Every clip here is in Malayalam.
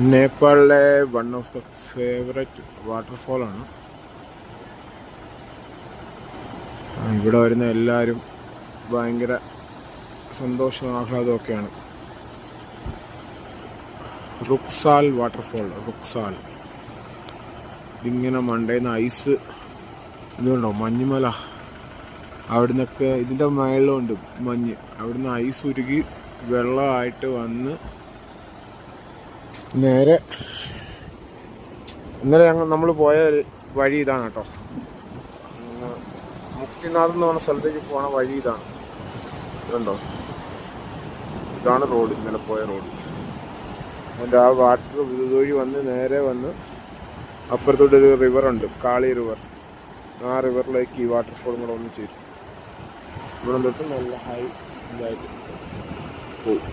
നേപ്പാളിലെ വൺ ഓഫ് ദ ഫേവറേറ്റ് വാട്ടർഫോളാണ്. ഇവിടെ വരുന്ന എല്ലാവരും ഭയങ്കര സന്തോഷവും ആഹ്ലാദമൊക്കെയാണ്. റുക്സാൽ വാട്ടർഫോൾ. റുക്സാൽ ഇതിങ്ങനെ മണ്ടേന്ന് ഐസ് ഇതുണ്ടോ, മഞ്ഞുമല. അവിടുന്നൊക്കെ ഇതിൻ്റെ മേളിലുണ്ട് മഞ്ഞ്. അവിടുന്ന് ഐസ് ഉരുകി വെള്ളമായിട്ട് വന്ന് നേരെ ഇന്നലെ നമ്മൾ പോയ വഴി ഇതാണ് കേട്ടോ. മുക്തിനാഥ് എന്ന് പറഞ്ഞ സ്ഥലത്തേക്ക് പോണ വഴി ഇതാണ്. ഇതുണ്ടോ, ഇതാണ് റോഡ്, ഇന്നലെ പോയ റോഡ്. അതിൻ്റെ ആ വാട്ടർ ഇതുവഴി വന്ന് നേരെ വന്ന് അപ്പുറത്തോട്ടൊരു റിവറുണ്ട്, കാളി റിവർ. ആ റിവറിലേക്ക് ഈ വാട്ടർഫോളും കൂടെ ഒന്ന് ചേരും. ഇവിടെ തൊട്ട് നല്ല ഹൈ ഇതായിട്ട് പോകും.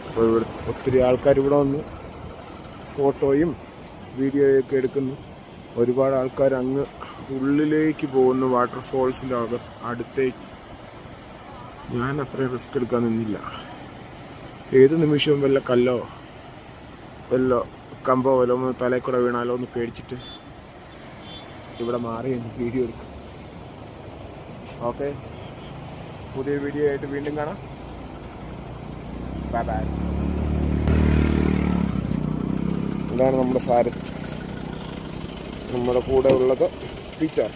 അപ്പോൾ ഇവിടെ ഒത്തിരി ആൾക്കാർ ഇവിടെ വന്ന് ഫോട്ടോയും വീഡിയോയൊക്കെ എടുക്കുന്നു. ഒരുപാട് ആൾക്കാർ അങ്ങ് ഉള്ളിലേക്ക് പോകുന്നു വാട്ടർഫോൾസിൻ്റെ അടുത്തേക്ക്. ഞാൻ അത്രയും റിസ്ക് എടുക്കാൻ നിന്നില്ല. ഏത് നിമിഷവും വല്ല കല്ലോ വല്ലോ കമ്പോ വല്ലോ ഒന്ന് തലയിൽ കൂടെ വീണാലോ ഒന്ന് പേടിച്ചിട്ട് ഇവിടെ മാറി വീഡിയോ എടുക്കും. ഓക്കെ, പുതിയ വീഡിയോ ആയിട്ട് വീണ്ടും കാണാം. Bye bye. ഇതാണ് നമ്മുടെ സാരഥി. നമ്മുടെ കൂടെ ഉള്ളത് Peter.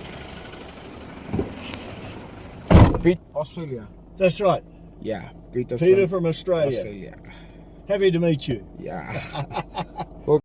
Australia. That's right. Yeah, Peter from Australia. Australia. Happy to meet you. Yeah.